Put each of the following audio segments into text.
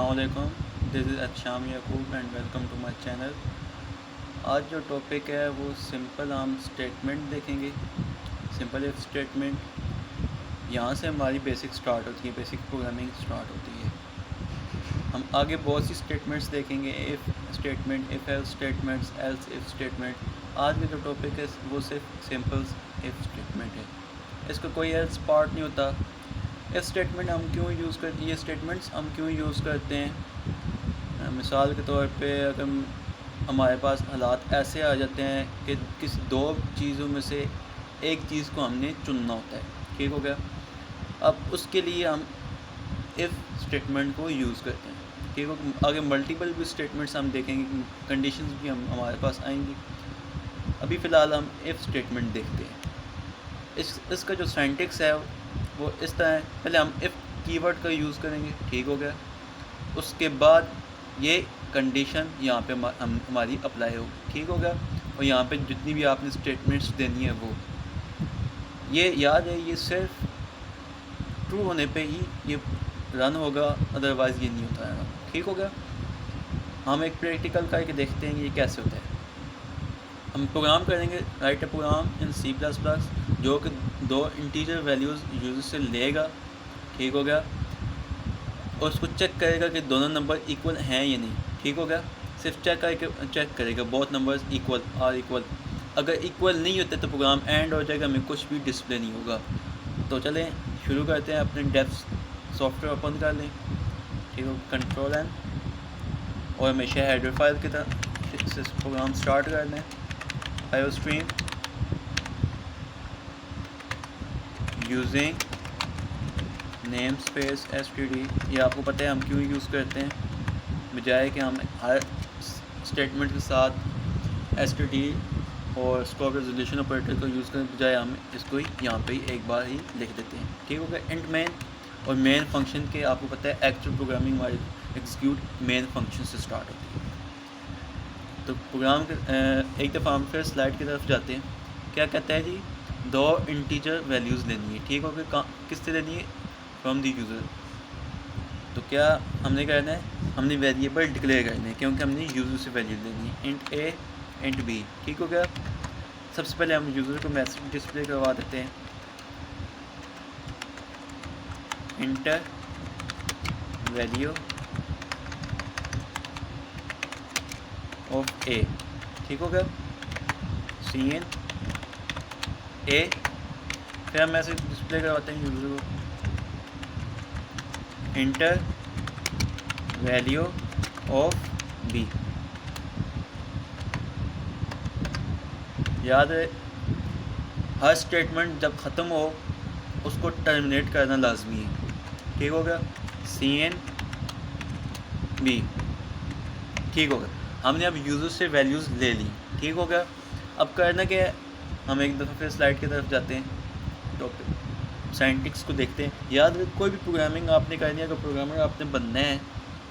अस्सलामुअलैकुम, this is अच्छा Yakub and welcome to my channel. आज जो टॉपिक है वो सिंपल हम स्टेटमेंट देखेंगे। सिंपल इफ स्टेटमेंट, यहाँ से हमारी बेसिक स्टार्ट होती है, बेसिक प्रोग्रामिंग स्टार्ट होती है। हम आगे बहुत सी स्टेटमेंट्स देखेंगे, if statement, if else statements, else if statement. आज का जो टॉपिक है वो सिर्फ सिंपल इफ स्टेटमेंट है, इसका कोई एल्स पार्ट नहीं होता। इफ स्टेटमेंट हम क्यों यूज़ करते हैं, ये स्टेटमेंट्स हम क्यों यूज़ करते हैं? मिसाल के तौर पे अगर हमारे पास हालात ऐसे आ जाते हैं कि किसी दो चीज़ों में से एक चीज़ को हमने चुनना होता है, ठीक हो गया। अब उसके लिए हम इफ़ स्टेटमेंट को यूज़ करते हैं, ठीक हो। आगे मल्टीपल भी स्टेटमेंट्स हम देखेंगे, कंडीशंस भी हम हमारे पास आएंगी। अभी फ़िलहाल हम इफ़ स्टेटमेंट देखते हैं। इसका जो सिंटैक्स है वो इस तरह है। पहले हम इफ़ कीवर्ड का यूज़ करेंगे, ठीक हो गया। उसके बाद ये कंडीशन यहाँ पे हमारी अप्लाई हो, ठीक हो गया। और यहाँ पे जितनी भी आपने स्टेटमेंट्स देनी है वो ये याद है, ये सिर्फ ट्रू होने पे ही ये रन होगा, अदरवाइज़ ये नहीं होता है, ठीक हो गया। हम एक प्रैक्टिकल करके देखते हैं ये कैसे होता है। हम प्रोग्राम करेंगे, राइट ए प्रोग्राम इन C++, जो कि दो इंटीजर वैल्यूज़ यूज़र से लेगा, ठीक हो गया। और उसको चेक करेगा कि दोनों नंबर इक्वल हैं या नहीं, ठीक हो गया। सिर्फ चेक करेगा both numbers equal are equal. अगर इक्वल नहीं होते तो प्रोग्राम एंड हो जाएगा, हमें कुछ भी डिस्प्ले नहीं होगा। तो चलें शुरू करते हैं, अपने डेव्स सॉफ्टवेयर ओपन कर लें, ठीक हो, कंट्रोल एन, और हमेशा हेडर फाइल की तरह प्रोग्राम स्टार्ट कर लें। iostream using name space std, ये आपको पता है हम क्यों यूज़ करते हैं, बजाय कि हम हर स्टेटमेंट के साथ std और स्कोप रेजोल्यूशन ऑपरेटर को यूज़ करने बजाय हम इसको यहाँ पे एक बार ही लिख देते हैं, ठीक हो गया। इंट मेन और मेन फंक्शन के आपको पता है एक्चुअल प्रोग्रामिंग हमारी एग्जीक्यूट मेन फंक्शन से स्टार्ट होती है। तो प्रोग्राम के एक दफ़ा हम फिर स्लाइड की तरफ जाते हैं। क्या कहता है जी, दो इंटीजर वैल्यूज़ लेनी है, ठीक हो गया। किससे लेनी है? From the user. तो क्या हमने करना है, हमने वेरिएबल डिक्लेयर करना है, क्योंकि हमने यूज़र से वैल्यू लेनी है, इंट ए इंट बी, ठीक हो गया। सबसे पहले हम यूज़र को मैसेज डिस्प्ले करवा देते हैं, इंटर वैल्यू ऑफ ए, ठीक हो गया, सी एन ए। फिर हम मैसेज डिस्प्ले करवाते हैं यूज़र को, इंटर वैल्यू ऑफ बी। याद है, हर स्टेटमेंट जब ख़त्म हो उसको टर्मिनेट करना लाजमी है, ठीक हो गया, सी एन बी, ठीक हो गया। हमने अब यूज़र से वैल्यूज़ ले ली, ठीक हो गया। अब करना क्या है, हम एक दफ़ा फिर स्लाइड की तरफ जाते हैं, टॉपिक साइंटिक्स को देखते हैं। याद रख, कोई भी प्रोग्रामिंग आपने करनी है, अगर प्रोग्रामर आपने बनना है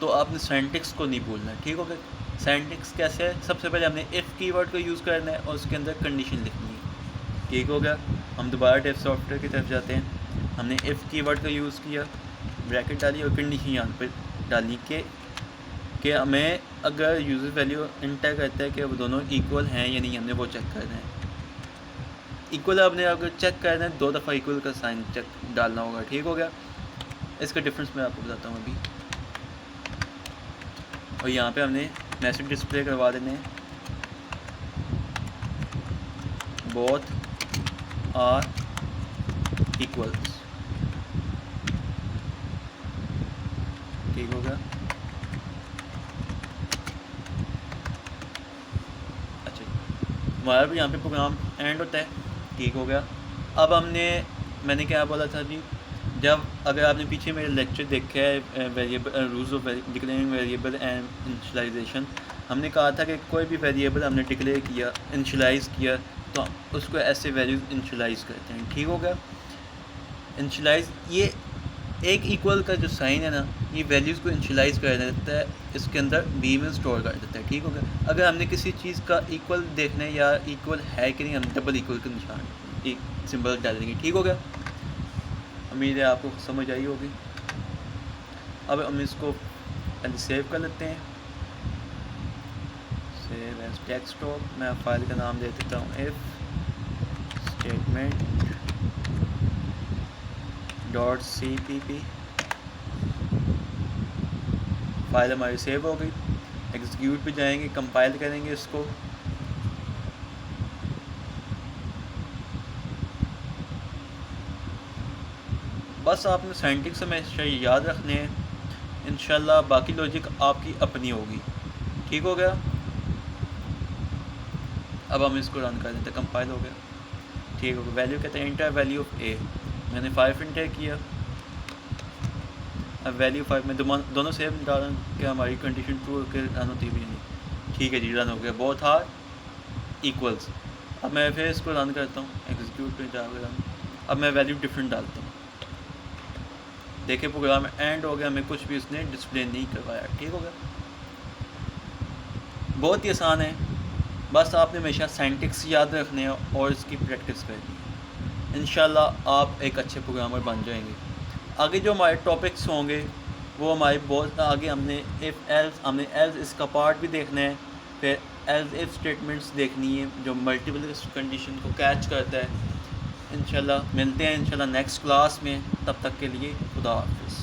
तो आपने साइंटिक्स को नहीं भूलना है, ठीक हो गया। साइंटिक्स कैसे है, सबसे पहले हमने इफ़ कीवर्ड को यूज़ करना है और उसके अंदर कंडीशन लिखनी है, ठीक हो गया। हम दोबारा डेव सॉफ्टवेयर की तरफ जाते हैं, हमने इफ़ कीवर्ड का यूज़ किया, ब्रैकेट डाली और कंडीशन यहाँ पर डाली कि हमें अगर यूज़र वैल्यू इंटर करता है कि वो दोनों इक्वल हैं या नहीं, हमने वो चेक करना है। इक्वल आपने अगर चेक करना है, 2 दफ़ा इक्वल का साइन चेक डालना होगा, ठीक हो गया। इसका डिफरेंस मैं आपको बताता हूँ अभी। और यहाँ पे हमने मैसेज डिस्प्ले करवा देने हैं, बोथ आर इक्वल्स, ठीक हो गया। अच्छा, हमारा भी यहाँ पे प्रोग्राम एंड होता है, ठीक हो गया। अब मैंने क्या बोला था जी, जब अगर आपने पीछे मेरे लेक्चर देखा है variable rules of declaring variable and initialisation, हमने कहा था कि कोई भी वेरिएबल हमने डिक्लेयर किया, इनिशियलाइज़ किया, तो उसको ऐसे वैल्यूज़ इनिशियलाइज़ करते हैं, ठीक हो गया। इनिशियलाइज़, ये एक इक्वल का जो साइन है ना, ये वैल्यूज़ को इनिशियलाइज़ कर देता है, इसके अंदर बी में स्टोर कर देता है, ठीक हो गया। अगर हमने किसी चीज़ का इक्वल देखना है या इक्वल है कि नहीं, हम डबल इक्वल का निशान एक सिंबल डाल देंगे, ठीक हो गया। उम्मीद है आपको समझ आई होगी। अब हम इसको पहले सेव कर लेते हैं, सेव एज डेस्कटॉप। मैं फाइल का नाम दे देता हूँ इफ स्टेटमेंट .cpp। फाइल हमारी सेव हो गई। एग्जीक्यूट पे जाएंगे, कंपाइल करेंगे इसको। बस आपने सिंटैक्स हमेशा याद रखने हैं, इंशाल्लाह बाकी लॉजिक आपकी अपनी होगी। ठीक हो गया। अब हम इसको रन कर देते हैं, कंपाइल हो गया, ठीक हो गया। वैल्यू कहते हैं इंटर वैल्यू ऑफ ए, मैंने 5 इंटर किया। अब वैल्यू 5 में दोनों सेम डाला कि हमारी कंडीशन ट्रू होकर रन होती भी नहीं। ठीक है जी, रन हो गया, बहुत हार्ड इक्वल्स। अब मैं फिर इसको रन करता हूँ, एग्जीक्यूट पे जाकर रन। अब मैं वैल्यू डिफरेंट डालता हूँ, देखिए प्रोग्राम एंड हो गया, हमें कुछ भी उसने डिस्प्ले नहीं करवाया। ठीक हो गया, बहुत ही आसान है। बस आपने हमेशा सिंटैक्स याद रखने हैं और इसकी प्रैक्टिस करनी है। इंशाल्लाह आप एक अच्छे प्रोग्रामर बन जाएंगे। आगे जो हमारे टॉपिक्स होंगे वो हमारे बहुत आगे, हमने इफ़ एल्स, हमने एल्स इसका पार्ट भी देखना है, फिर एल्स इफ स्टेटमेंट्स देखनी है जो मल्टीपल कंडीशन को कैच करता है। इंशाल्लाह मिलते हैं इंशाल्लाह नेक्स्ट क्लास में, तब तक के लिए खुदा हाफिज़।